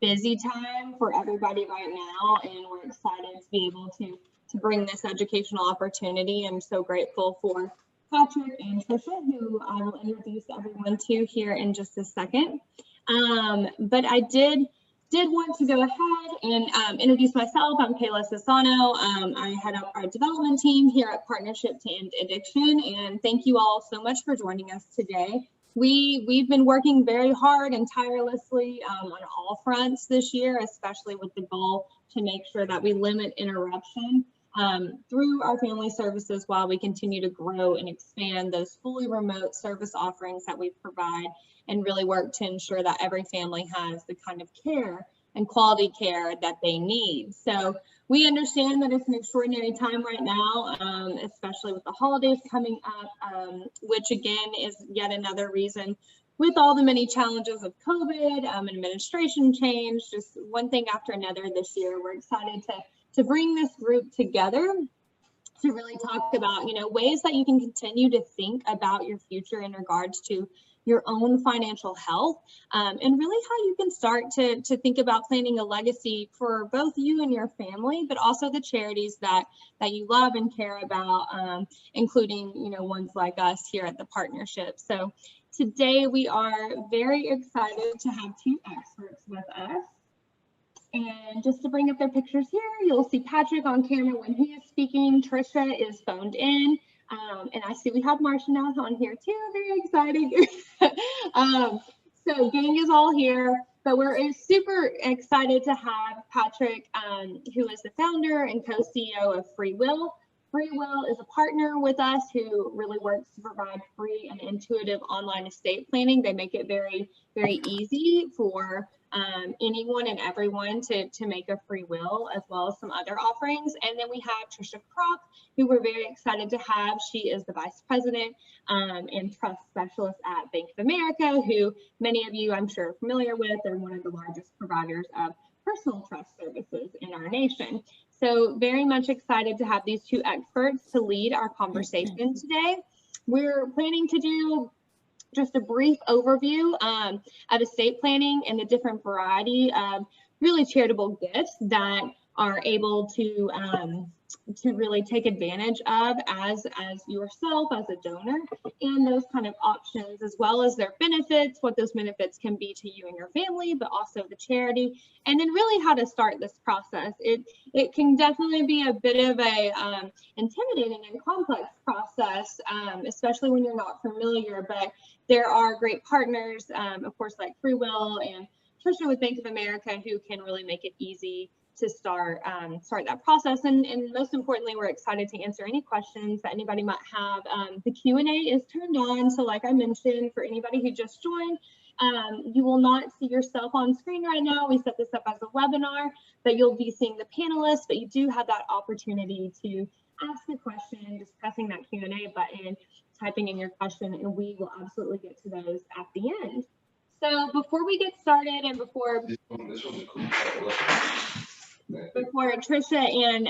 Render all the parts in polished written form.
busy time for everybody right now, and we're excited to be able to bring this educational opportunity. I'm so grateful for Patrick and Trisha, who I will introduce everyone to here in just a second. But I did want to go ahead and introduce myself. I'm Kayla Sassano. I head up our development team here at Partnership to End Addiction, and thank you all so much for joining us today. We've been working very hard and tirelessly on all fronts this year, especially with the goal to make sure that we limit interruption through our family services while we continue to grow and expand those fully remote service offerings that we provide, and really work to ensure that every family has the kind of care and quality care that they need. So we understand that it's an extraordinary time right now, especially with the holidays coming up, which again is yet another reason, with all the many challenges of COVID, administration change, just one thing after another this year. We're excited to bring this group together to really talk about, ways that you can continue to think about your future in regards to your own financial health, and really how you can start to think about planning a legacy for both you and your family, but also the charities that you love and care about, including, ones like us here at the partnership. So today we are very excited to have two experts with us. And just to bring up their pictures here, you'll see Patrick on camera when he is speaking. Trisha is phoned in. And I see we have Marcia now on here too. Very exciting. So gang is all here, but we're super excited to have Patrick, who is the founder and co-CEO of Free Will. Free Will is a partner with us who really works to provide free and intuitive online estate planning. They make it very, very easy for anyone and everyone to make a free will, as well as some other offerings. And then we have Trisha Kropp, who we're very excited to have. She is the vice president and trust specialist at Bank of America, who many of you I'm sure are familiar with. They're one of the largest providers of personal trust services in our nation. So very much excited to have these two experts to lead our conversation today. We're planning to do just a brief overview of estate planning and the different variety of really charitable gifts that are able to really take advantage of as yourself as a donor, and those kind of options, as well as their benefits, what those benefits can be to you and your family, but also the charity, and then really how to start this process. It can definitely be a bit of a intimidating and complex process, especially when you're not familiar, but there are great partners, of course, like Free Will and Trisha with Bank of America, who can really make it easy to start that process. And most importantly, we're excited to answer any questions that anybody might have. The Q&A is turned on. So like I mentioned, for anybody who just joined, you will not see yourself on screen right now. We set this up as a webinar, but you'll be seeing the panelists, but you do have that opportunity to ask a question, just pressing that Q&A button, typing in your question, and we will absolutely get to those at the end. So before we get started, and before Trisha and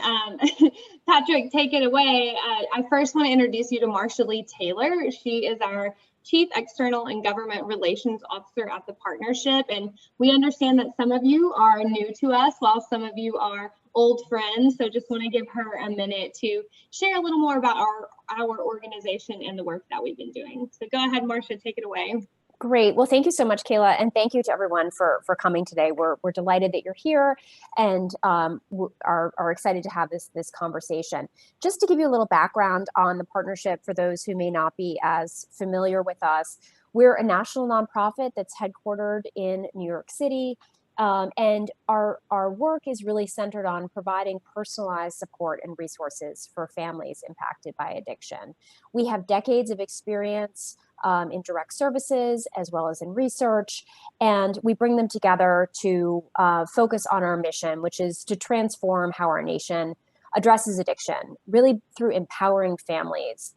Patrick take it away, I first want to introduce you to Marcia Lee Taylor. She is our Chief External and Government Relations Officer at the partnership. And we understand that some of you are new to us, while some of you are old friends. So just want to give her a minute to share a little more about our organization and the work that we've been doing. So go ahead, Marcia, take it away. Great. Well, thank you so much, Kayla, and thank you to everyone for coming today. We're delighted that you're here, and are excited to have this conversation. Just to give you a little background on the partnership for those who may not be as familiar with us, we're a national nonprofit that's headquartered in New York City, and our work is really centered on providing personalized support and resources for families impacted by addiction. We have decades of experience in direct services as well as in research, and we bring them together to focus on our mission, which is to transform how our nation addresses addiction, really through empowering families,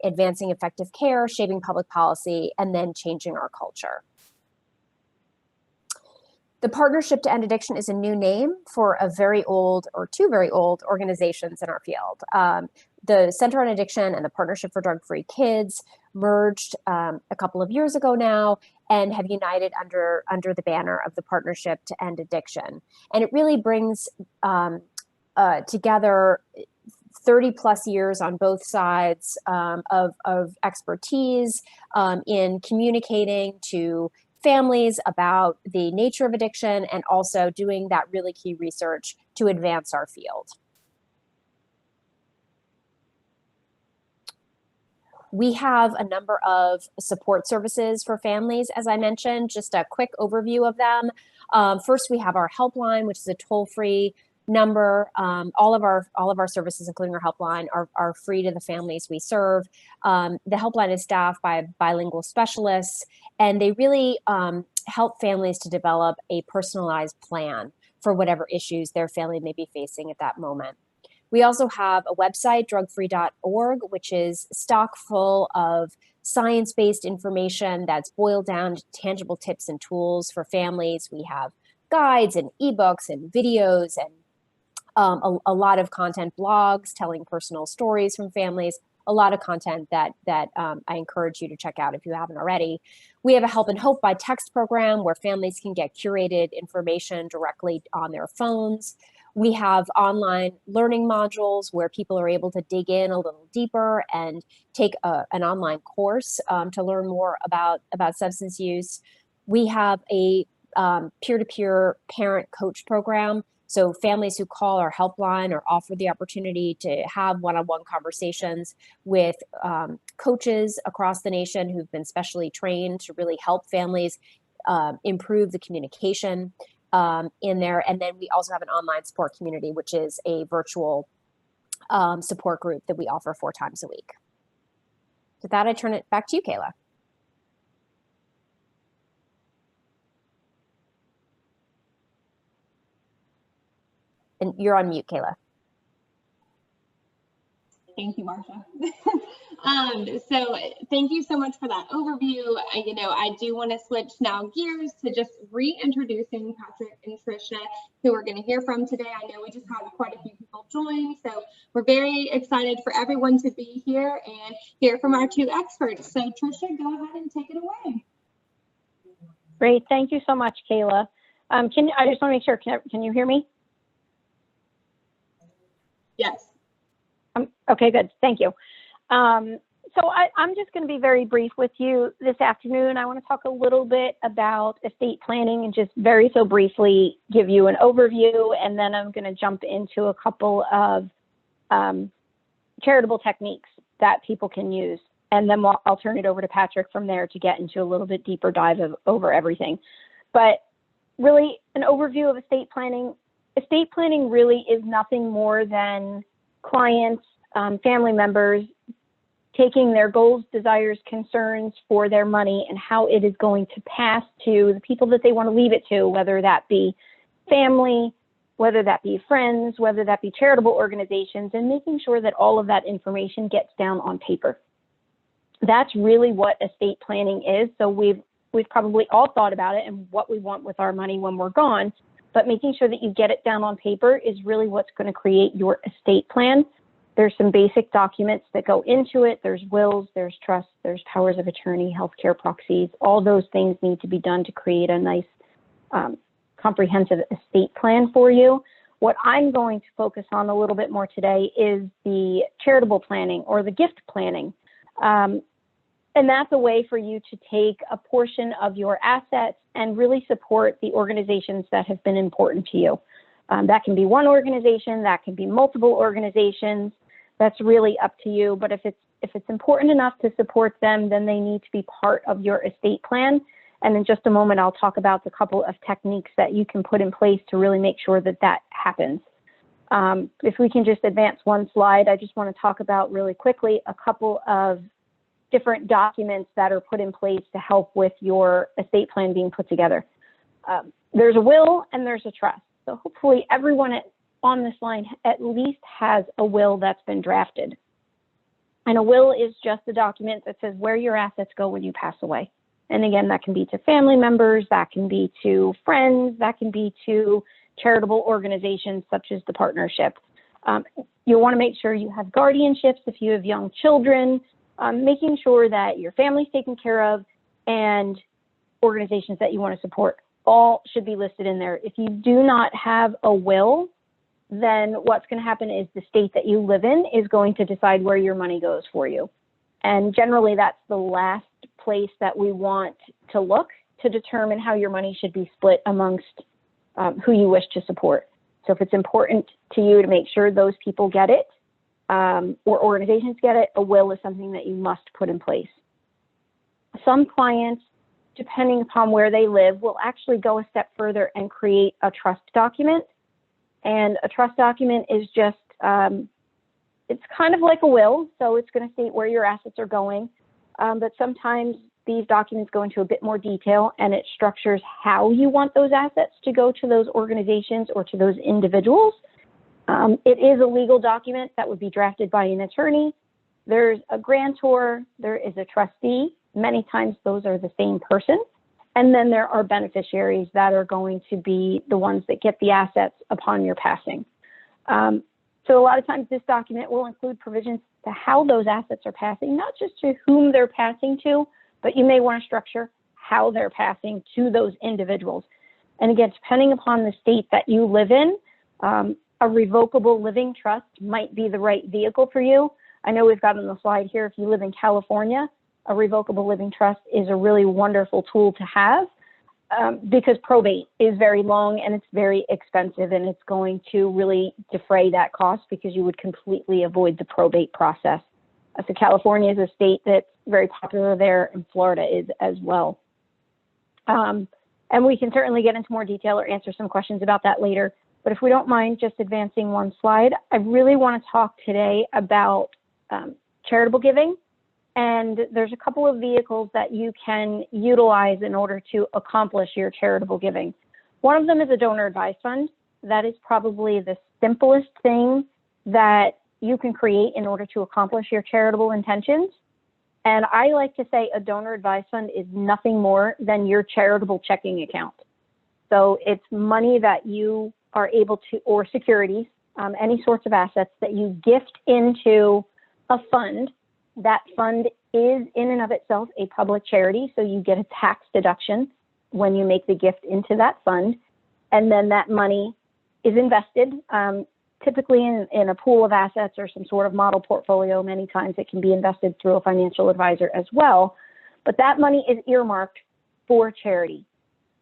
advancing effective care, shaping public policy, and then changing our culture. The Partnership to End Addiction is a new name for a very old, or two very old organizations in our field. The Center on Addiction and the Partnership for Drug-Free Kids merged a couple of years ago now and have united under the banner of the Partnership to End Addiction. And it really brings together 30 plus years on both sides of expertise in communicating to families about the nature of addiction and also doing that really key research to advance our field. We have a number of support services for families, as I mentioned, just a quick overview of them. First, we have our helpline, which is a toll-free number. All of our services, including our helpline, are free to the families we serve. The helpline is staffed by bilingual specialists, and they really help families to develop a personalized plan for whatever issues their family may be facing at that moment. We also have a website, drugfree.org, which is stock full of science-based information that's boiled down to tangible tips and tools for families. We have guides and ebooks and videos and a lot of content, blogs telling personal stories from families, a lot of content that I encourage you to check out if you haven't already. We have a Help and Hope by Text program where families can get curated information directly on their phones. We have online learning modules where people are able to dig in a little deeper and take an online course to learn more about substance use. We have a peer-to-peer parent coach program. So families who call our helpline are offered the opportunity to have one-on-one conversations with coaches across the nation who've been specially trained to really help families improve the communication in there. And then we also have an online support community, which is a virtual support group that we offer 4 times a week. With that, I turn it back to you, Kayla. And you're on mute, Kayla. Thank you, Marsha. So thank you so much for that overview. I do want to switch now gears to just reintroducing Patrick and Tricia, who we're going to hear from today. I know we just had quite a few people join, so we're very excited for everyone to be here and hear from our 2 experts. So Tricia, go ahead and take it away. Great, thank you so much, Kayla. I just want to make sure, can you hear me? Yes. Okay, good. Thank you. So I'm just going to be very brief with you this afternoon. I want to talk a little bit about estate planning and just very briefly give you an overview, and then I'm going to jump into a couple of charitable techniques that people can use. And then I'll turn it over to Patrick from there to get into a little bit deeper dive over everything. But really, an overview of estate planning. Estate planning really is nothing more than clients, family members, taking their goals, desires, concerns for their money and how it is going to pass to the people that they want to leave it to, whether that be family, whether that be friends, whether that be charitable organizations, and making sure that all of that information gets down on paper. That's really what estate planning is. So we've probably all thought about it and what we want with our money when we're gone, but making sure that you get it down on paper is really what's going to create your estate plan. There's some basic documents that go into it. There's wills, there's trusts, there's powers of attorney, healthcare proxies. All those things need to be done to create a nice comprehensive estate plan for you. What I'm going to focus on a little bit more today is the charitable planning or the gift planning. And that's a way for you to take a portion of your assets and really support the organizations that have been important to you. That can be one organization, that can be multiple organizations. That's really up to you. But if it's important enough to support them, then they need to be part of your estate plan. And in just a moment, I'll talk about the couple of techniques that you can put in place to really make sure that that happens. If we can just advance one slide, I just want to talk about really quickly a couple of different documents that are put in place to help with your estate plan being put together. There's a will and there's a trust. So hopefully everyone on this line at least has a will that's been drafted. And a will is just a document that says where your assets go when you pass away. And again, that can be to family members, that can be to friends, that can be to charitable organizations such as the partnership. You'll want to make sure you have guardianships if you have young children, making sure that your family's taken care of, and organizations that you want to support all should be listed in there. If you do not have a will, then what's going to happen is the state that you live in is going to decide where your money goes for you. And generally, that's the last place that we want to look to determine how your money should be split amongst who you wish to support. So if it's important to you to make sure those people get it, or organizations get it, a will is something that you must put in place. Some clients, depending upon where they live, will actually go a step further and create a trust document. And a trust document is just, it's kind of like a will, so it's going to state where your assets are going, but sometimes these documents go into a bit more detail, and it structures how you want those assets to go to those organizations or to those individuals. It is a legal document that would be drafted by an attorney. There's a grantor, there is a trustee. Many times those are the same person. And then there are beneficiaries that are going to be the ones that get the assets upon your passing. So a lot of times this document will include provisions to how those assets are passing, not just to whom they're passing to, but you may want to structure how they're passing to those individuals. And again, depending upon the state that you live in, a revocable living trust might be the right vehicle for you. I know we've got on the slide here, if you live in California, a revocable living trust is a really wonderful tool to have because probate is very long and it's very expensive, and it's going to really defray that cost because you would completely avoid the probate process. So California is a state that's very popular there, and Florida is as well. And we can certainly get into more detail or answer some questions about that later. But if we don't mind just advancing one slide, I really want to talk today about charitable giving. And there's a couple of vehicles that you can utilize in order to accomplish your charitable giving. One of them is a donor advised fund. That is probably the simplest thing that you can create in order to accomplish your charitable intentions. And I like to say a donor advised fund is nothing more than your charitable checking account. So it's money that you are able to, or securities, any sorts of assets that you gift into a fund. That fund is in and of itself a public charity, so you get a tax deduction when you make the gift into that fund. And then that money is invested, typically in a pool of assets or some sort of model portfolio. Many times it can be invested through a financial advisor as well. But that money is earmarked for charity.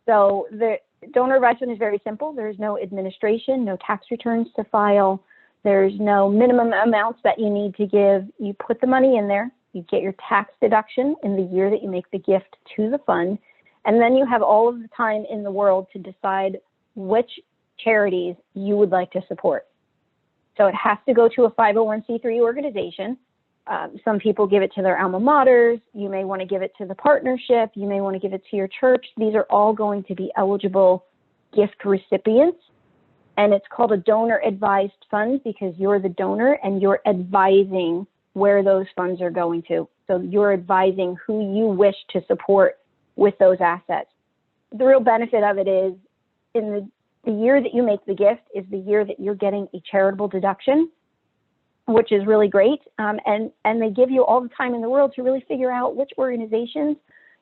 So the donor advised fund is very simple. There's no administration, no tax returns to file. There's no minimum amounts that you need to give. You put the money in there, you get your tax deduction in the year that you make the gift to the fund, and then you have all of the time in the world to decide which charities you would like to support. So it has to go to a 501c3 organization. Some people give it to their alma maters. You may want to give it to the partnership. You may want to give it to your church. These are all going to be eligible gift recipients. And it's called a donor advised fund because you're the donor and you're advising where those funds are going to. So you're advising who you wish to support with those assets. The real benefit of it is in the year that you make the gift is the year that you're getting a charitable deduction, which is really great. And they give you all the time in the world to really figure out which organizations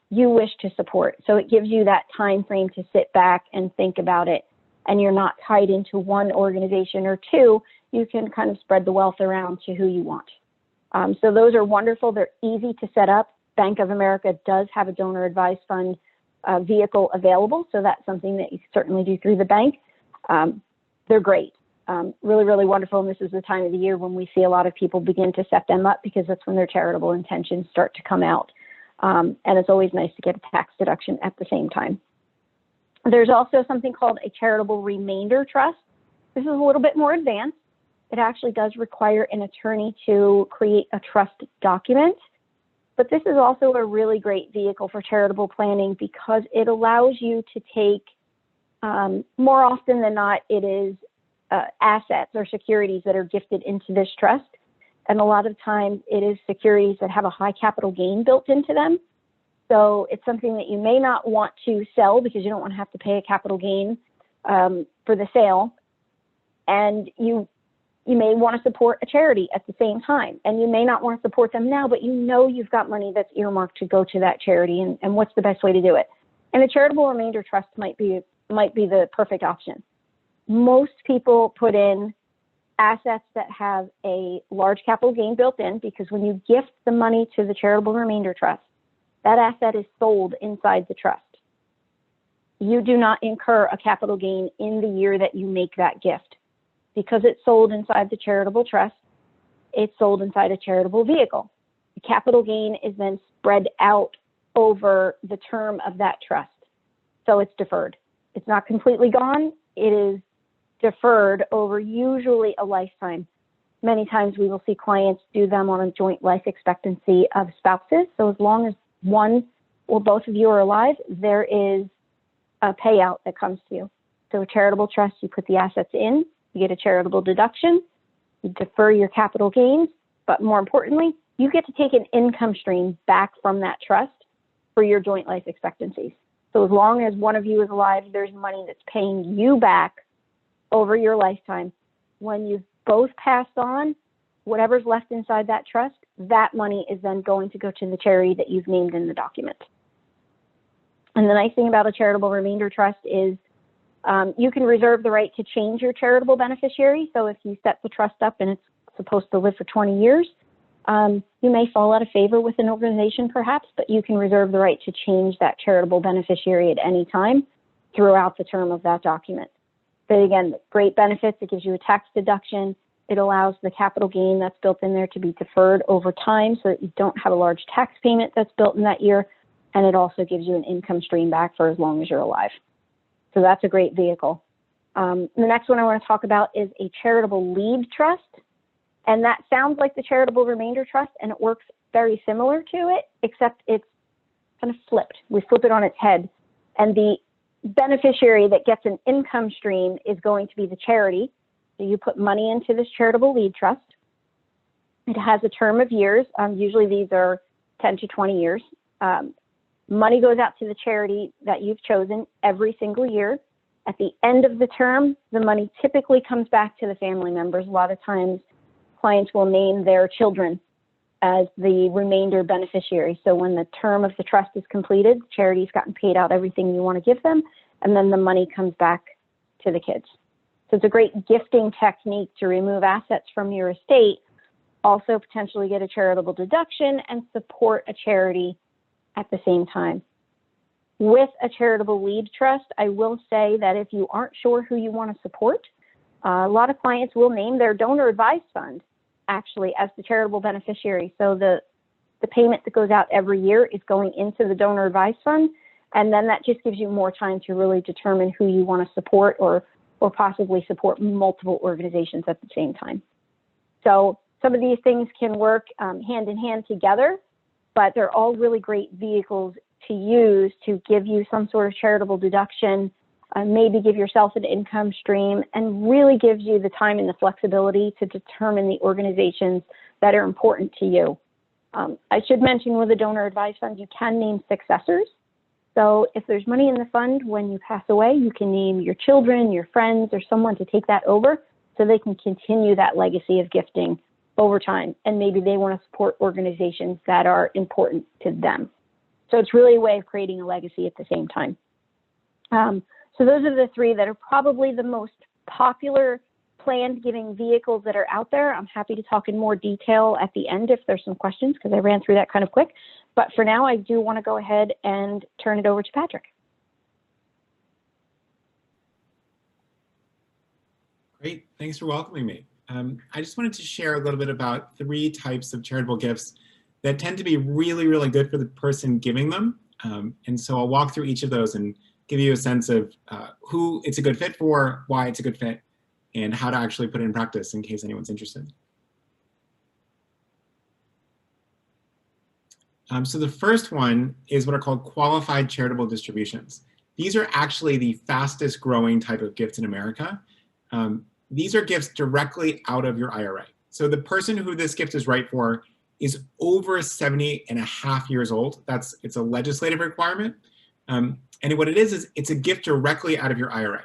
you wish to support. So it gives you that time frame to sit back and think about it. And you're not tied into one organization or two. You can kind of spread the wealth around to who you want. So those are wonderful. They're easy to set up. Bank of America does have a donor advised fund vehicle available. So that's something that you can certainly do through the bank. They're great. Really, really wonderful. And this is the time of the year when we see a lot of people begin to set them up because that's when their charitable intentions start to come out. And it's always nice to get a tax deduction at the same time. There's also something called a charitable remainder trust. This is a little bit more advanced. It actually does require an attorney to create a trust document, but this is also a really great vehicle for charitable planning because it allows you to take, more often than not, it is assets or securities that are gifted into this trust. And a lot of times it is securities that have a high capital gain built into them. So it's something that you may not want to sell because you don't want to have to pay a capital gain for the sale. And you may want to support a charity at the same time. And you may not want to support them now, but you know you've got money that's earmarked to go to that charity, and what's the best way to do it? And a charitable remainder trust might be the perfect option. Most people put in assets that have a large capital gain built in, because when you gift the money to the charitable remainder trust, that asset is sold inside the trust. You do not incur a capital gain in the year that you make that gift. Because it's sold inside the charitable trust, it's sold inside a charitable vehicle. The capital gain is then spread out over the term of that trust. So it's deferred. It's not completely gone. It is deferred over usually a lifetime. Many times we will see clients do them on a joint life expectancy of spouses. So as long as one or both of you are alive, there is a payout that comes to you. So a charitable trust, you put the assets in, you get a charitable deduction, you defer your capital gains, but more importantly, you get to take an income stream back from that trust for your joint life expectancies. So as long as one of you is alive, there's money that's paying you back over your lifetime. When you've both passed on, whatever's left inside that trust, that money is then going to go to the charity that you've named in the document. And the nice thing about a charitable remainder trust is you can reserve the right to change your charitable beneficiary. So if you set the trust up and it's supposed to live for 20 years, you may fall out of favor with an organization perhaps, but you can reserve the right to change that charitable beneficiary at any time throughout the term of that document. But again, great benefits. It gives you a tax deduction. It allows the capital gain that's built in there to be deferred over time so that you don't have a large tax payment that's built in that year. And it also gives you an income stream back for as long as you're alive. So that's a great vehicle. The next one I want to talk about is a charitable lead trust. And that sounds like the charitable remainder trust, and it works very similar to it, except it's kind of flipped. We flip it on its head. And the beneficiary that gets an income stream is going to be the charity. So you put money into this charitable lead trust. It has a term of years. Usually these are 10 to 20 years. Money goes out to the charity that you've chosen every single year. At the end of the term, the money typically comes back to the family members. A lot of times, clients will name their children as the remainder beneficiary. So when the term of the trust is completed, the charity's gotten paid out everything you want to give them, and then the money comes back to the kids. So it's a great gifting technique to remove assets from your estate, also potentially get a charitable deduction and support a charity at the same time. With a charitable lead trust, I will say that if you aren't sure who you want to support, a lot of clients will name their donor advised fund actually as the charitable beneficiary. So the payment that goes out every year is going into the donor advised fund, and then that just gives you more time to really determine who you want to support or possibly support multiple organizations at the same time. So some of these things can work hand in hand together, but they're all really great vehicles to use to give you some sort of charitable deduction, maybe give yourself an income stream, and really gives you the time and the flexibility to determine the organizations that are important to you. I should mention with a donor advised fund, you can name successors. So if there's money in the fund when you pass away, you can name your children, your friends, or someone to take that over so they can continue that legacy of gifting over time. And maybe they want to support organizations that are important to them. So it's really a way of creating a legacy at the same time. So those are the three that are probably the most popular planned giving vehicles that are out there. I'm happy to talk in more detail at the end if there's some questions, because I ran through that kind of quick. But for now, I do want to go ahead and turn it over to Patrick. Great, thanks for welcoming me. I just wanted to share a little bit about 3 types of charitable gifts that tend to be really, really good for the person giving them. And so I'll walk through each of those and give you a sense of who it's a good fit for, why it's a good fit, and how to actually put it in practice in case anyone's interested. So the first one is what are called qualified charitable distributions. These are actually the fastest growing type of gifts in America. These are gifts directly out of your IRA. So the person who this gift is right for is over 70.5 years old. It's a legislative requirement. And what it is it's a gift directly out of your IRA.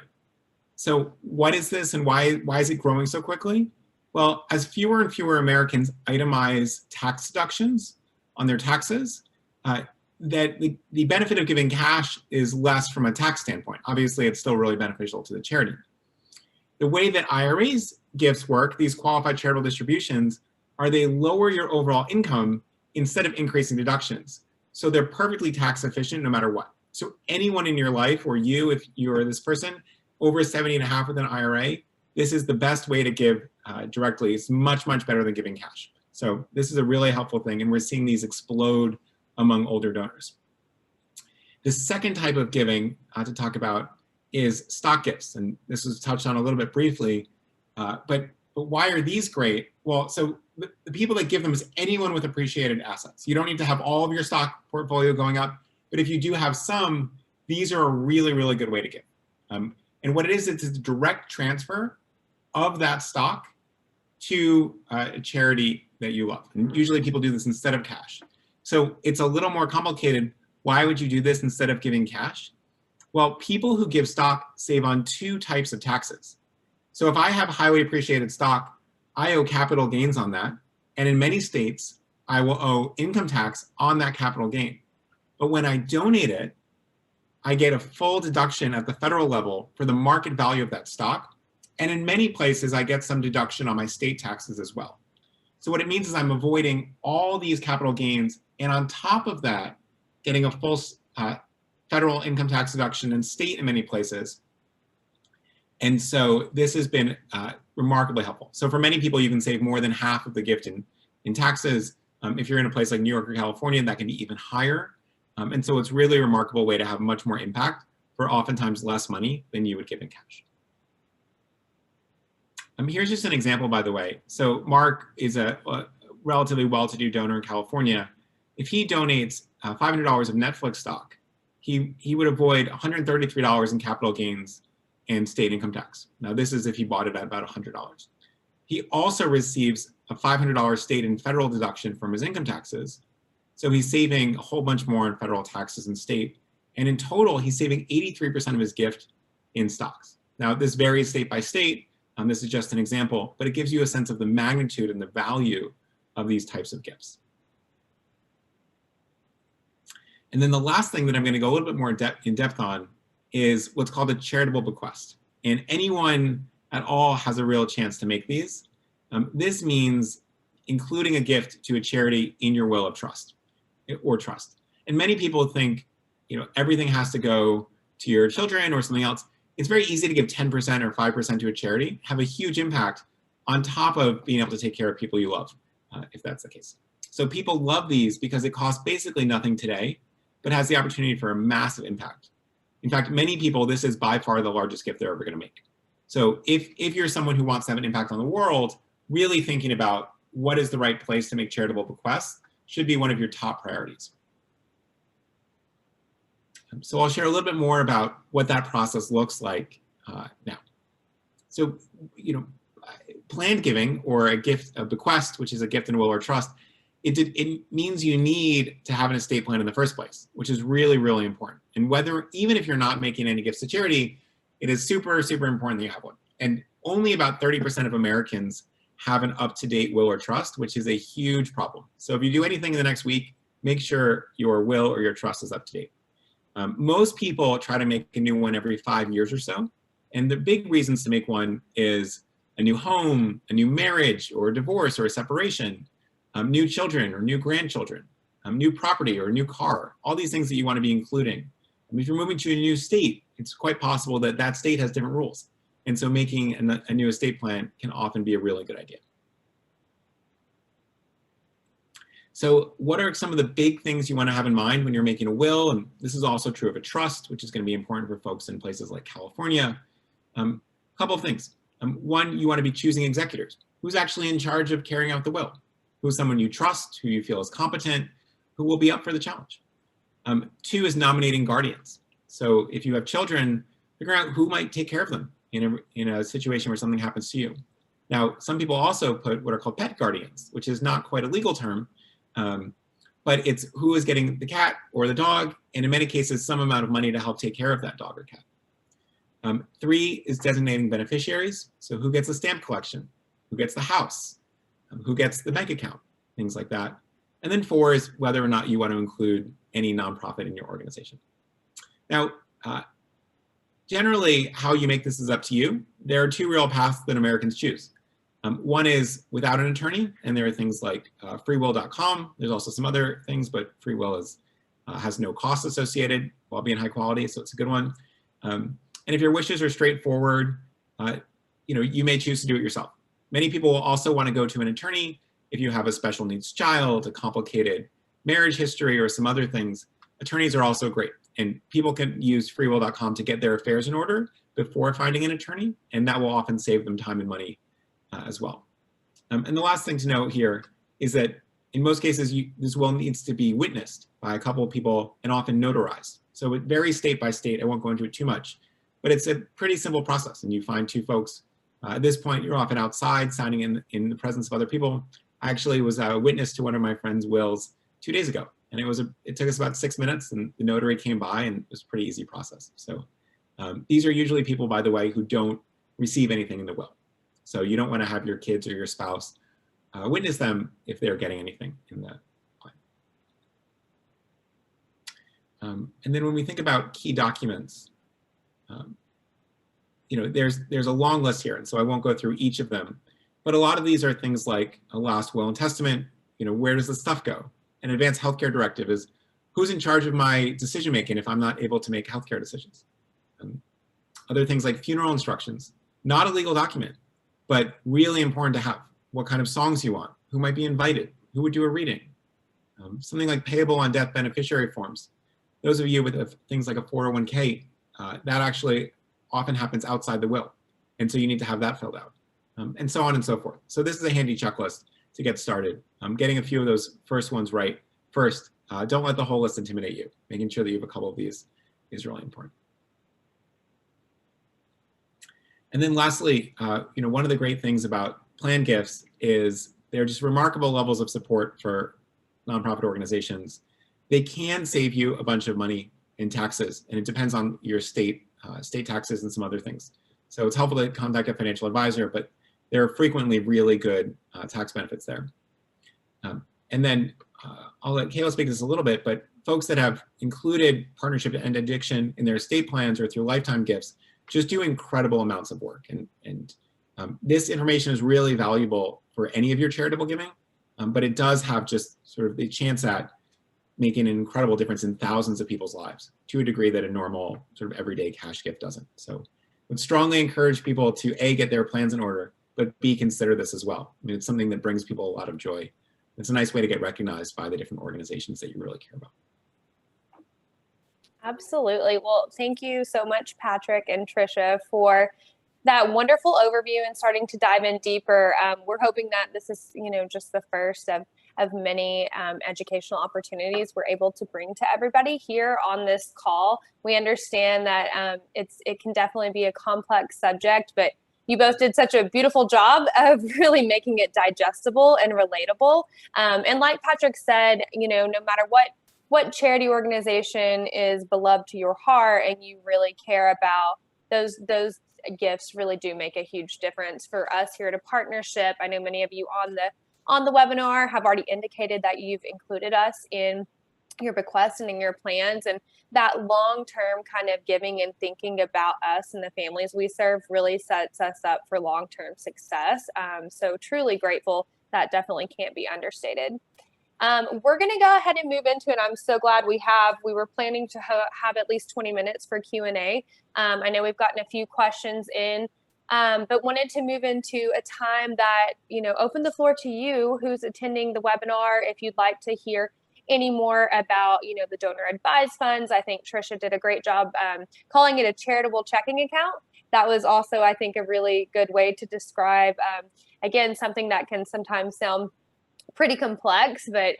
So what is this and why is it growing so quickly? Well, as fewer and fewer Americans itemize tax deductions on their taxes, that the benefit of giving cash is less from a tax standpoint. Obviously, it's still really beneficial to the charity. The way that IRAs gifts work, these qualified charitable distributions, are they lower your overall income instead of increasing deductions. So they're perfectly tax efficient no matter what. So anyone in your life, or you, if you're this person, over 70.5 with an IRA, this is the best way to give directly. It's much, much better than giving cash. So this is a really helpful thing, and we're seeing these explode among older donors. The second type of giving to talk about is stock gifts, and this was touched on a little bit briefly, but why are these great? Well, so the people that give them is anyone with appreciated assets. You don't need to have all of your stock portfolio going up, but if you do have some, these are a really, really good way to give. And what it is, it's a direct transfer of that stock to a charity that you love. And usually people do this instead of cash. So it's a little more complicated. Why would you do this instead of giving cash? Well, people who give stock save on two types of taxes. So if I have highly appreciated stock, I owe capital gains on that. And in many states, I will owe income tax on that capital gain. But when I donate it, I get a full deduction at the federal level for the market value of that stock. And in many places, I get some deduction on my state taxes as well. So what it means is I'm avoiding all these capital gains, and on top of that, getting a full federal income tax deduction and state in many places. And so this has been remarkably helpful. So for many people, you can save more than half of the gift in taxes. If you're in a place like New York or California, that can be even higher. And so it's really a remarkable way to have much more impact for oftentimes less money than you would give in cash. Here's just an example, by the way. So Mark is a relatively well-to-do donor in California. If he donates $500 of Netflix stock, he would avoid $133 in capital gains and state income tax. Now, this is if he bought it at about $100. He also receives a $500 state and federal deduction from his income taxes. So he's saving a whole bunch more in federal taxes and state. And in total, he's saving 83% of his gift in stocks. Now, this varies state by state. This is just an example, but it gives you a sense of the magnitude and the value of these types of gifts. And then the last thing that I'm going to go a little bit more in depth on is what's called a charitable bequest. And anyone at all has a real chance to make these. This means including a gift to a charity in your will of trust or trust. And many people think, everything has to go to your children or something else. It's very easy to give 10% or 5% to a charity, have a huge impact on top of being able to take care of people you love, if that's the case. So people love these because it costs basically nothing today, but has the opportunity for a massive impact. In fact, many people, this is by far the largest gift they're ever going to make. So if you're someone who wants to have an impact on the world, really thinking about what is the right place to make charitable bequests should be one of your top priorities. So I'll share a little bit more about what that process looks like now. So, planned giving, or a bequest, which is a gift in will or trust, it means you need to have an estate plan in the first place, which is really, really important. And even if you're not making any gifts to charity, it is super, super important that you have one. And only about 30% of Americans have an up-to-date will or trust, which is a huge problem. So if you do anything in the next week, make sure your will or your trust is up to date. Most people try to make a new one every 5 years or so. And the big reasons to make one is a new home, a new marriage, or a divorce, or a separation, new children or new grandchildren, new property or a new car, all these things that you want to be including. If you're moving to a new state, it's quite possible that that state has different rules. And so making a new estate plan can often be a really good idea. So what are some of the big things you want to have in mind when you're making a will? And this is also true of a trust, which is going to be important for folks in places like California. A couple of things. One, you want to be choosing executors. Who's actually in charge of carrying out the will? Who's someone you trust, who you feel is competent, who will be up for the challenge? Two is nominating guardians. So if you have children, figure out who might take care of them in a situation where something happens to you. Now, some people also put what are called pet guardians, which is not quite a legal term, But it's who is getting the cat or the dog, and in many cases, some amount of money to help take care of that dog or cat. 3 is designating beneficiaries. So who gets the stamp collection? Who gets the house? Who gets the bank account? Things like that. And then 4 is whether or not you want to include any nonprofit in your organization. Now, generally, how you make this is up to you. There are 2 real paths that Americans choose. One is without an attorney, and there are things like freewill.com. There's also some other things, but FreeWill has no cost associated while being high quality, so it's a good one. And if your wishes are straightforward, you may choose to do it yourself. Many people will also want to go to an attorney if you have a special needs child, a complicated marriage history, or some other things. Attorneys are also great, and people can use freewill.com to get their affairs in order before finding an attorney, and that will often save them time and money as well. And the last thing to note here is that in most cases, this will needs to be witnessed by a couple of people and often notarized. So it varies state by state. I won't go into it too much, but it's a pretty simple process. And you find 2 folks. At this point, you're often outside signing in the presence of other people. I actually was a witness to one of my friend's wills 2 days ago. And it took us about 6 minutes, and the notary came by, and it was a pretty easy process. So these are usually people, by the way, who don't receive anything in the will. So you don't want to have your kids or your spouse witness them if they're getting anything in the plan. And then when we think about key documents, there's a long list here, and so I won't go through each of them. But a lot of these are things like a last will and testament. Where does the stuff go? An advanced healthcare directive is who's in charge of my decision making if I'm not able to make healthcare decisions. Other things like funeral instructions, not a legal document, but really important to have. What kind of songs you want, who might be invited, who would do a reading. Something like payable on death beneficiary forms. Those of you with things like a 401k, that actually often happens outside the will. And so you need to have that filled out, and so on and so forth. So this is a handy checklist to get started. Getting a few of those first ones right first. Don't let the whole list intimidate you. Making sure that you have a couple of these is really important. And then lastly, one of the great things about plan gifts is they're just remarkable levels of support for nonprofit organizations. They can save you a bunch of money in taxes, and it depends on your state taxes and some other things. So it's helpful to contact a financial advisor, but there are frequently really good tax benefits there. And then I'll let Kayla speak to this a little bit, but folks that have included partnership and addiction in their estate plans or through lifetime gifts just do incredible amounts of work. And this information is really valuable for any of your charitable giving, but it does have just sort of the chance at making an incredible difference in thousands of people's lives to a degree that a normal sort of everyday cash gift doesn't. So I would strongly encourage people to A, get their plans in order, but B, consider this as well. I mean, it's something that brings people a lot of joy. It's a nice way to get recognized by the different organizations that you really care about. Absolutely. Well, thank you so much, Patrick and Tricia, for that wonderful overview and starting to dive in deeper. We're hoping that this is, just the first of many educational opportunities we're able to bring to everybody here on this call. We understand that it can definitely be a complex subject, but you both did such a beautiful job of really making it digestible and relatable. And like Patrick said, no matter what charity organization is beloved to your heart and you really care about, those gifts really do make a huge difference. For us here at a partnership, I know many of you on the webinar have already indicated that you've included us in your bequests and in your plans, and that long-term kind of giving and thinking about us and the families we serve really sets us up for long-term success. So truly grateful. That definitely can't be understated. We're going to go ahead and move into it. I'm so glad we were planning to have at least 20 minutes for Q&A. I know we've gotten a few questions in, but wanted to move into a time that, open the floor to you who's attending the webinar. If you'd like to hear any more about, the donor advised funds, I think Tricia did a great job calling it a charitable checking account. That was also, I think, a really good way to describe, again, something that can sometimes sound pretty complex, but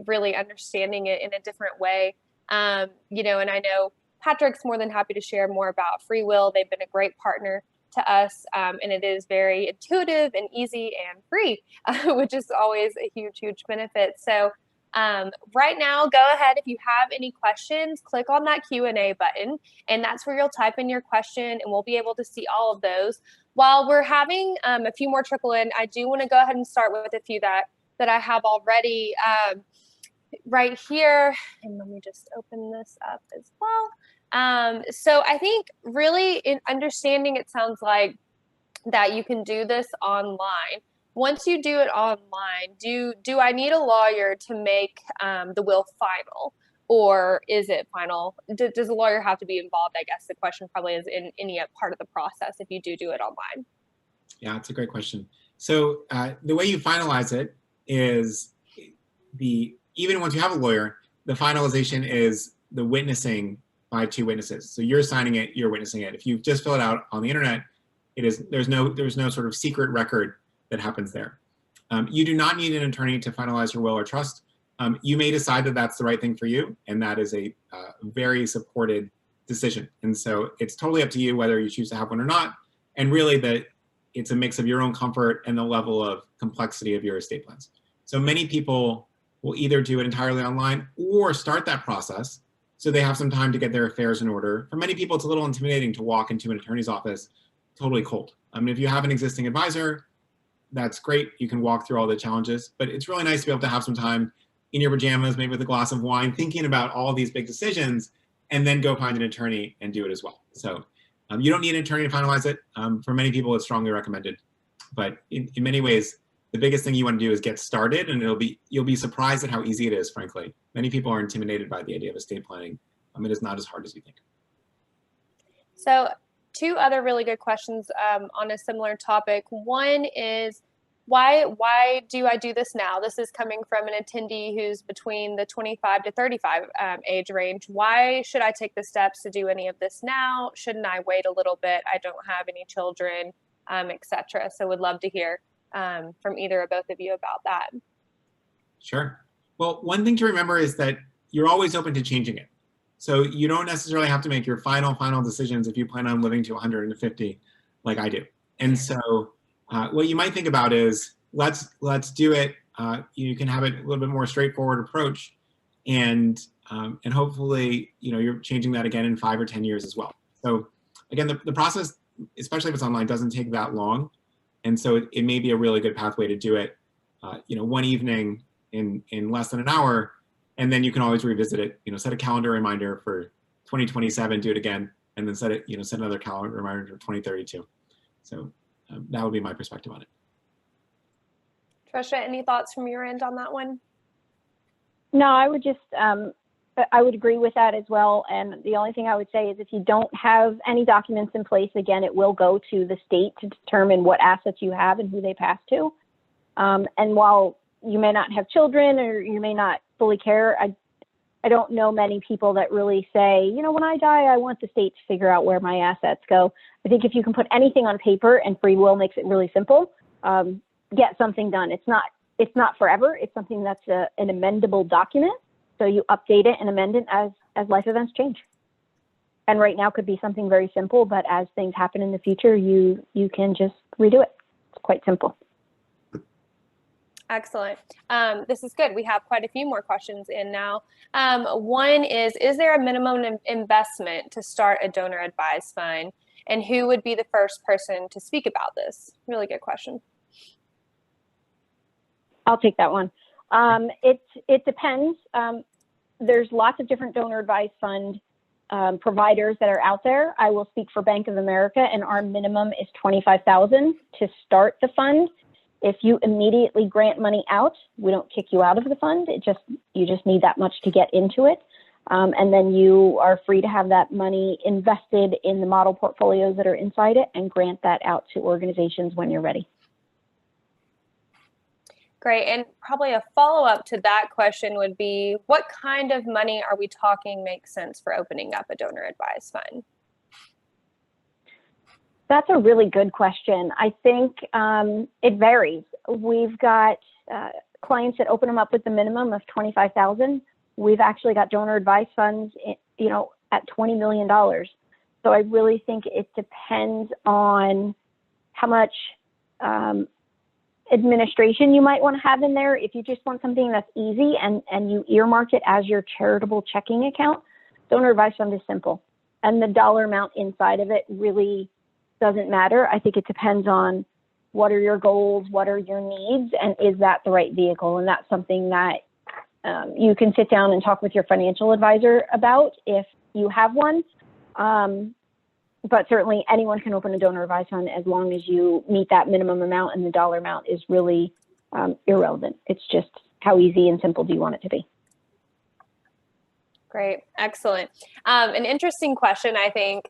really understanding it in a different way. And I know Patrick's more than happy to share more about FreeWill. They've been a great partner to us, and it is very intuitive and easy and free, which is always a huge benefit. So right now, go ahead, if you have any questions, click on that Q&A button, and that's where you'll type in your question, and we'll be able to see all of those. While we're having a few more trickle in, I do want to go ahead and start with a few that I have already right here. And let me just open this up as well. So I think really in understanding, it sounds like that you can do this online. Once you do it online, do I need a lawyer to make the will final, or is it final? Does a lawyer have to be involved? I guess the question probably is in any part of the process if you do it online. Yeah, it's a great question. So the way you finalize it is even once you have a lawyer, the finalization is the witnessing by two witnesses. So you're signing it, you're witnessing it. If you just fill it out on the internet, there's no sort of secret record that happens there. You do not need an attorney to finalize your will or trust. You may decide that that's the right thing for you, and that is a very supported decision. And so it's totally up to you whether you choose to have one or not. And really, it's a mix of your own comfort and the level of complexity of your estate plans. So many people will either do it entirely online or start that process so they have some time to get their affairs in order. For many people, it's a little intimidating to walk into an attorney's office totally cold. I mean, if you have an existing advisor, that's great. You can walk through all the challenges, but it's really nice to be able to have some time in your pajamas, maybe with a glass of wine, thinking about all these big decisions, and then go find an attorney and do it as well. So you don't need an attorney to finalize it. For many people, it's strongly recommended. But in many ways, the biggest thing you want to do is get started, and you'll be surprised at how easy it is, frankly. Many people are intimidated by the idea of estate planning. It is not as hard as you think. So two other really good questions on a similar topic. One is, why do I do this now? This is coming from an attendee who's between the 25 to 35 age range. Why should I take the steps to do any of this now? Shouldn't I wait a little bit? I don't have any children, etc. So would love to hear from either or both of you about that. Sure. Well, one thing to remember is that you're always open to changing it. So you don't necessarily have to make your final decisions if you plan on living to 150 like I do. And so what you might think about is let's do it. You can have it a little bit more straightforward approach, and hopefully you're changing that again in 5 or 10 years as well. So again, the process, especially if it's online, doesn't take that long, and so it may be a really good pathway to do it. One evening in less than an hour, and then you can always revisit it. Set a calendar reminder for 2027, do it again, and then set another calendar reminder for 2032. So that would be my perspective on it. Trisha, any thoughts from your end on that one? No, I would just, I would agree with that as well. And the only thing I would say is if you don't have any documents in place, again, it will go to the state to determine what assets you have and who they pass to. And while you may not have children or you may not fully care, I don't know many people that really say, when I die, I want the state to figure out where my assets go. I think if you can put anything on paper, and free will makes it really simple, get something done. It's not forever. It's something that's an amendable document. So you update it and amend it as life events change. And right now could be something very simple, but as things happen in the future, you can just redo it. It's quite simple. Excellent. This is good. We have quite a few more questions in now. One is there a minimum investment to start a donor advised fund? And who would be the first person to speak about this? Really good question. I'll take that one. It depends. There's lots of different donor advised fund providers that are out there. I will speak for Bank of America, and our minimum is $25,000 to start the fund. If you immediately grant money out, we don't kick you out of the fund. You just need that much to get into it. And then you are free to have that money invested in the model portfolios that are inside it and grant that out to organizations when you're ready. Great. And probably a follow-up to that question would be, what kind of money are we talking makes sense for opening up a donor advised fund? That's a really good question. I think it varies. We've got clients that open them up with the minimum of $25,000. We've actually got donor advised funds, at $20 million. So So I really think it depends on how much administration you might want to have in there. If you just want something that's easy and you earmark it as your charitable checking account, donor advised fund is simple. And the dollar amount inside of it really doesn't matter. I think it depends on what are your goals, what are your needs, and is that the right vehicle? And that's something that you can sit down and talk with your financial advisor about if you have one. But certainly anyone can open a donor advised fund as long as you meet that minimum amount, and the dollar amount is really irrelevant. It's just how easy and simple do you want it to be? Great, excellent. An interesting question, I think,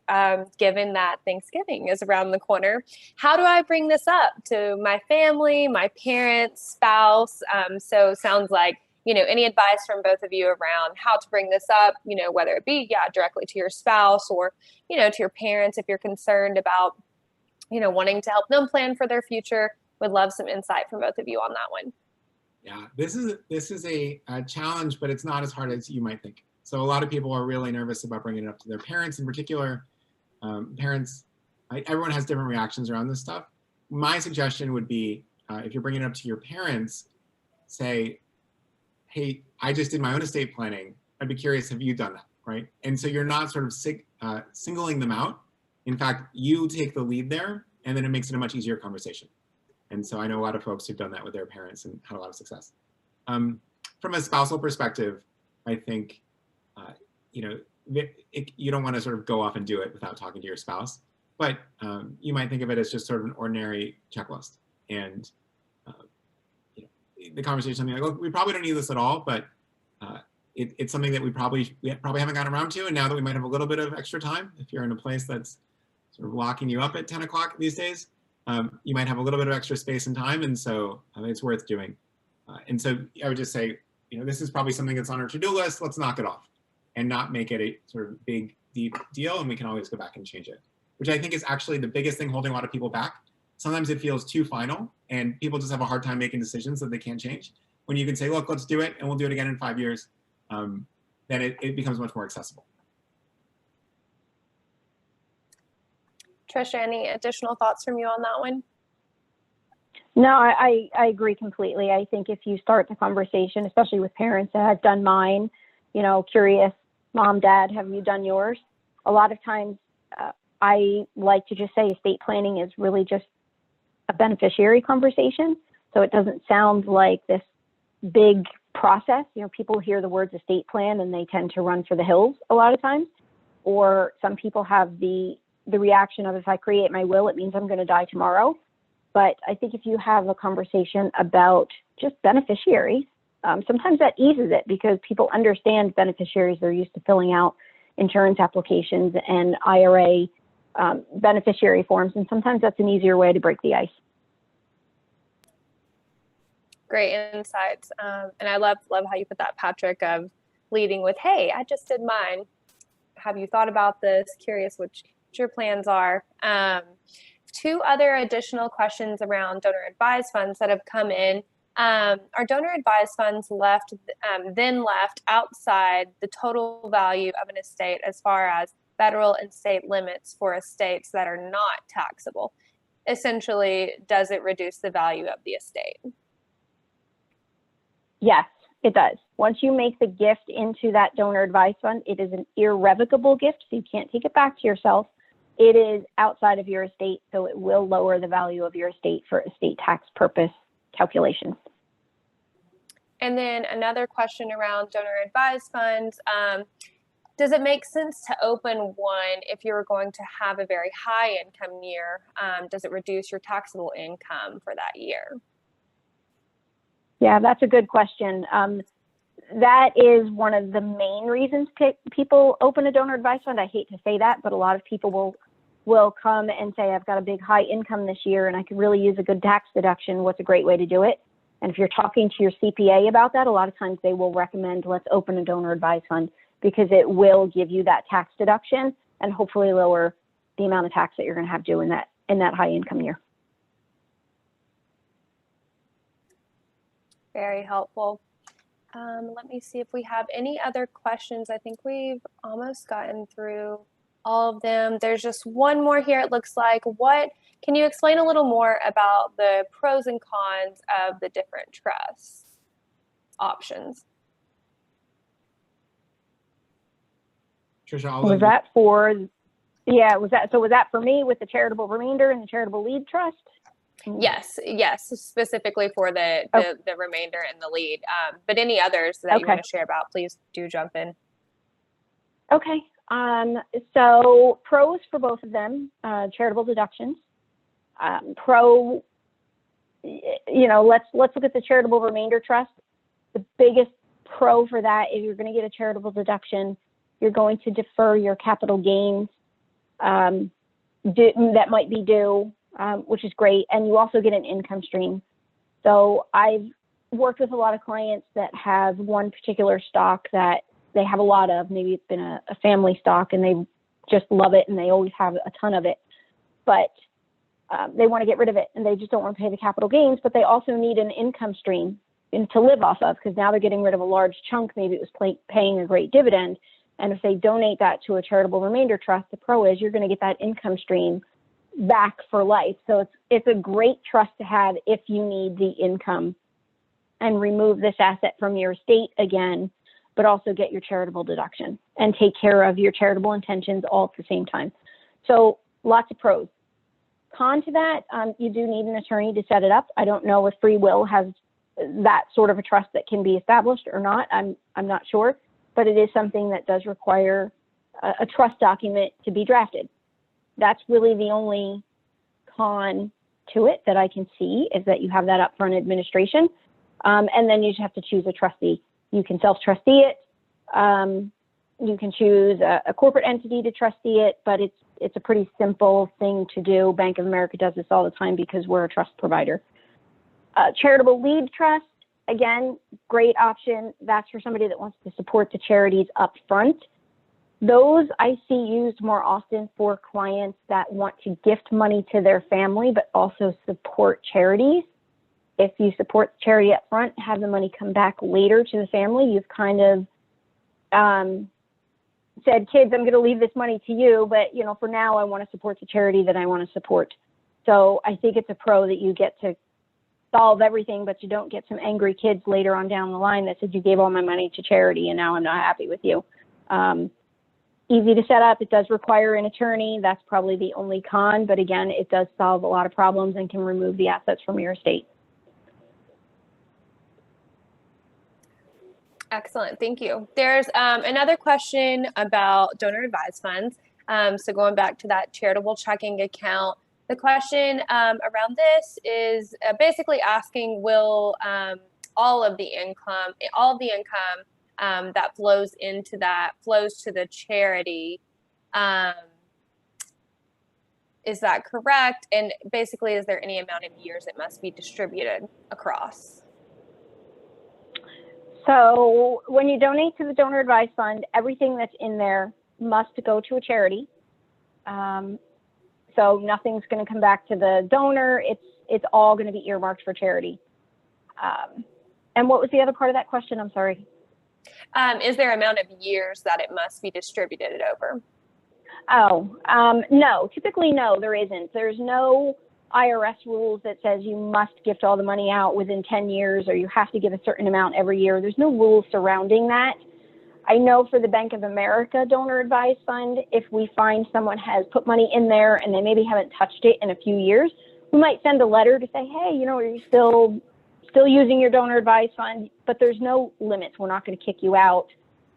given that Thanksgiving is around the corner. How do I bring this up to my family, my parents, spouse? So sounds like, any advice from both of you around how to bring this up, whether it be, directly to your spouse or, to your parents if you're concerned about, wanting to help them plan for their future. Would love some insight from both of you on that one. Yeah, this is a challenge, but it's not as hard as you might think. So a lot of people are really nervous about bringing it up to their parents in particular. Parents, everyone has different reactions around this stuff. My suggestion would be, if you're bringing it up to your parents, say, hey, I just did my own estate planning. I'd be curious, have you done that, right? And so you're not sort of singling them out. In fact, you take the lead there, and then it makes it a much easier conversation. And so I know a lot of folks who've done that with their parents and had a lot of success. From a spousal perspective, I think, you don't want to sort of go off and do it without talking to your spouse, but you might think of it as just sort of an ordinary checklist. And the conversation, something like, look, we probably don't need this at all, but it's something that we probably haven't gotten around to. And now that we might have a little bit of extra time, if you're in a place that's sort of locking you up at 10 o'clock these days, you might have a little bit of extra space and time. And so it's worth doing. And so I would just say, this is probably something that's on our to-do list. Let's knock it off and not make it a sort of big, deep deal. And we can always go back and change it, which I think is actually the biggest thing holding a lot of people back. Sometimes it feels too final and people just have a hard time making decisions that they can't change. When you can say, look, let's do it and we'll do it again in 5 years, then it becomes much more accessible. Trisha, any additional thoughts from you on that one? No, I agree completely. I think if you start the conversation, especially with parents, that I've done mine, curious, mom, dad, have you done yours? A lot of times I like to just say estate planning is really just a beneficiary conversation. So it doesn't sound like this big process. People hear the words estate plan and they tend to run for the hills a lot of times. Or some people have the reaction of, if I create my will, it means I'm going to die tomorrow. But I think if you have a conversation about just beneficiaries, sometimes that eases it because people understand beneficiaries. They're used to filling out insurance applications and IRA beneficiary forms, and sometimes that's an easier way to break the ice. Great insights. And I love how you put that, Patrick, of leading with, hey, I just did mine. Have you thought about this? Curious what your plans are. Two other additional questions around donor advised funds that have come in. Are donor advised funds then left outside the total value of an estate as far as federal and state limits for estates that are not taxable? Essentially, does it reduce the value of the estate? Yes, it does. Once you make the gift into that donor advised fund, it is an irrevocable gift, so you can't take it back to yourself. It is outside of your estate, so it will lower the value of your estate for estate tax purpose calculations. And then another question around donor advised funds. Does it make sense to open one if you're going to have a very high income year? Does it reduce your taxable income for that year? Yeah, that's a good question. That is one of the main reasons people open a donor advised fund. I hate to say that, but a lot of people will come and say, I've got a big high income this year and I could really use a good tax deduction. What's a great way to do it? And if you're talking to your CPA about that, a lot of times they will recommend, let's open a donor advised fund, because it will give you that tax deduction and hopefully lower the amount of tax that you're going to have due in that high income year. Very helpful. Let me see if we have any other questions. I think we've almost gotten through all of them. There's just one more here, it looks like. Can you explain a little more about the pros and cons of the different trust options? Trisha, Was that for, was that for me with the charitable remainder and the charitable lead trust? Yes, specifically for the remainder and the lead. But any others that you want to share about, please do jump in. Okay. So pros for both of them, charitable deductions. Let's look at the charitable remainder trust. The biggest pro for that is you're going to get a charitable deduction. You're going to defer your capital gains that might be due, which is great. And you also get an income stream. So I've worked with a lot of clients that have one particular stock that they have a lot of. Maybe it's been a family stock and they just love it and they always have a ton of it. But they want to get rid of it and they just don't want to pay the capital gains, but they also need an income stream to live off of, because now they're getting rid of a large chunk. Maybe it was paying a great dividend. And if they donate that to a charitable remainder trust, the pro is you're going to get that income stream back for life. So it's a great trust to have if you need the income and remove this asset from your estate again, but also get your charitable deduction and take care of your charitable intentions all at the same time. So lots of pros. Con to that, you do need an attorney to set it up. I don't know if Free Will has that sort of a trust that can be established or not. I'm not sure, but it is something that does require a trust document to be drafted. That's really the only con to it that I can see, is that you have that upfront administration. And then you just have to choose a trustee. You can self-trustee it. You can choose a corporate entity to trustee it, but it's a pretty simple thing to do. Bank of America does this all the time because we're a trust provider. Charitable lead trust, again, great option. That's for somebody that wants to support the charities up front. Those I see used more often for clients that want to gift money to their family, but also support charities. If you support the charity up front, have the money come back later to the family, you've kind of said, kids, I'm going to leave this money to you, but for now I want to support the charity that I want to support. So I think it's a pro that you get to solve everything, but you don't get some angry kids later on down the line that said you gave all my money to charity and now I'm not happy with you. Easy to set up. It does require an attorney. That's probably the only con, but again, it does solve a lot of problems and can remove the assets from your estate. Excellent, thank you. There's another question about donor advised funds. So going back to that charitable checking account, the question around this is basically asking, will all of the income that flows to the charity, is that correct? And basically, is there any amount of years it must be distributed across? So when you donate to the donor advised fund, everything that's in there must go to a charity. So nothing's going to come back to the donor. It's all going to be earmarked for charity. And what was the other part of that question? I'm sorry. Is there an amount of years that it must be distributed over? No, typically no, there isn't. There's no IRS rules that says you must gift all the money out within 10 years or you have to give a certain amount every year. There's no rules surrounding that. I know for the Bank of America donor advised fund, if we find someone has put money in there and they maybe haven't touched it in a few years, we might send a letter to say, hey, are you still using your donor advised fund? But there's no limits. We're not going to kick you out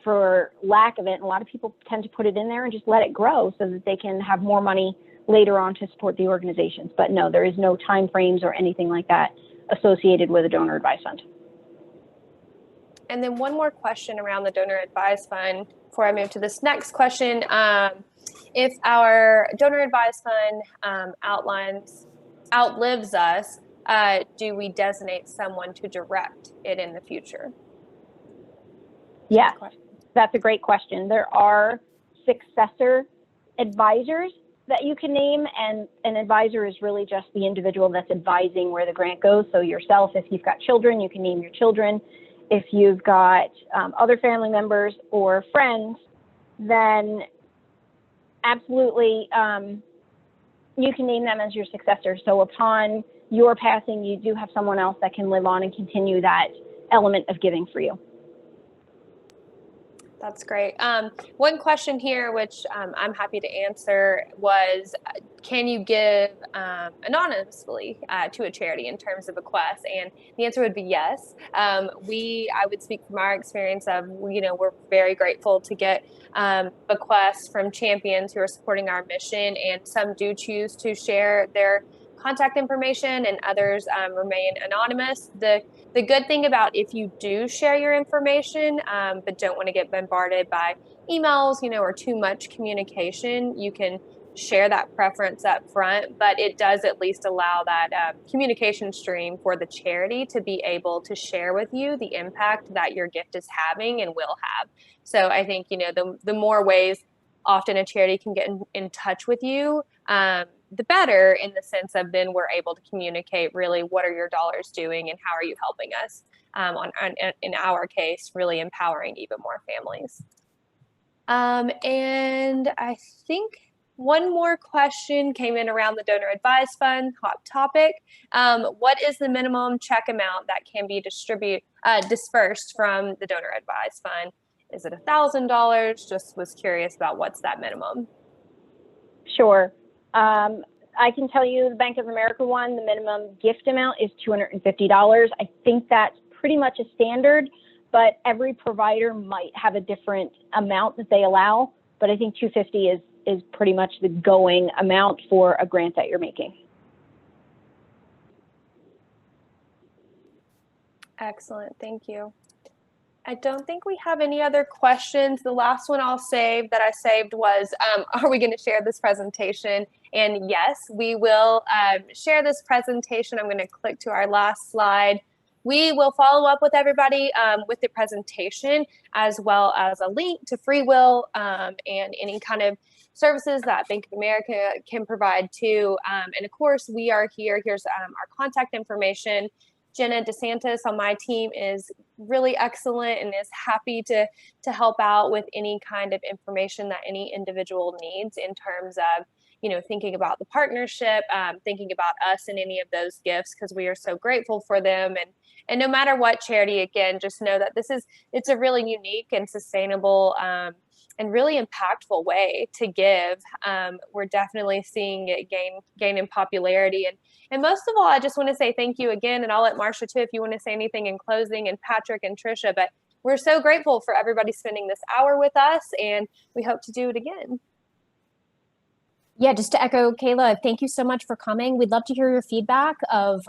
for lack of it. And a lot of people tend to put it in there and just let it grow so that they can have more money later on to support the organizations. But no, there is no time frames or anything like that associated with a donor advised fund. And then one more question around the donor advised fund before I move to this next question. If our donor advised fund outlives us, do we designate someone to direct it in the future? Yes, that's a great question. There are successor advisors that you can name, and an advisor is really just the individual that's advising where the grant goes. So yourself, if you've got children, you can name your children. If you've got other family members or friends, then absolutely, you can name them as your successor. So upon your passing, you do have someone else that can live on and continue that element of giving for you. That's great. One question here, which I'm happy to answer, was can you give anonymously to a charity in terms of bequests? And the answer would be yes. I would speak from our experience of, we're very grateful to get bequests from champions who are supporting our mission, and some do choose to share their contact information and others remain anonymous. The good thing about if you do share your information, but don't want to get bombarded by emails, or too much communication, you can share that preference up front, but it does at least allow that communication stream for the charity to be able to share with you the impact that your gift is having and will have. So I think, the more ways often a charity can get in touch with you, the better, in the sense of then we're able to communicate really what are your dollars doing and how are you helping us, in our case, really empowering even more families. And I think one more question came in around the donor advised fund, hot topic. What is the minimum check amount that can be dispersed from the donor advised fund? Is it $1,000? Just was curious about what's that minimum. Sure. I can tell you the Bank of America one, the minimum gift amount is $250. I think that's pretty much a standard, but every provider might have a different amount that they allow. But I think $250 is pretty much the going amount for a grant that you're making. Excellent. Thank you. I don't think we have any other questions. The last one I saved was, are we going to share this presentation? And yes, we will share this presentation. I'm going to click to our last slide. We will follow up with everybody with the presentation, as well as a link to Free Will and any kind of services that Bank of America can provide too. And of course, we are here. Here's our contact information. Jenna DeSantis on my team is really excellent and is happy to help out with any kind of information that any individual needs in terms of, thinking about the partnership, thinking about us and any of those gifts, because we are so grateful for them. And no matter what charity, again, just know that it's a really unique and sustainable and really impactful way to give. We're definitely seeing it gain in popularity. And most of all, I just want to say thank you again, and I'll let Marcia too if you want to say anything in closing, and Patrick and Tricia, but we're so grateful for everybody spending this hour with us, and we hope to do it again. Yeah, just to echo Kayla, thank you so much for coming. We'd love to hear your feedback of,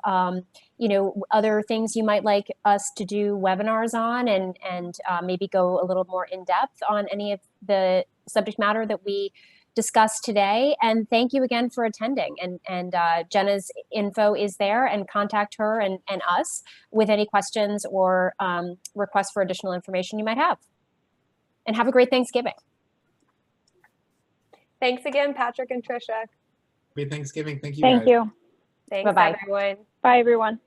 other things you might like us to do webinars on, and maybe go a little more in depth on any of the subject matter that we discussed today. And thank you again for attending. And Jenna's info is there, and contact her and us with any questions or requests for additional information you might have. And have a great Thanksgiving. Thanks again, Patrick and Tricia. Happy Thanksgiving. Thank you. Thank you. Thanks, Bye-bye. everyone. Bye, everyone.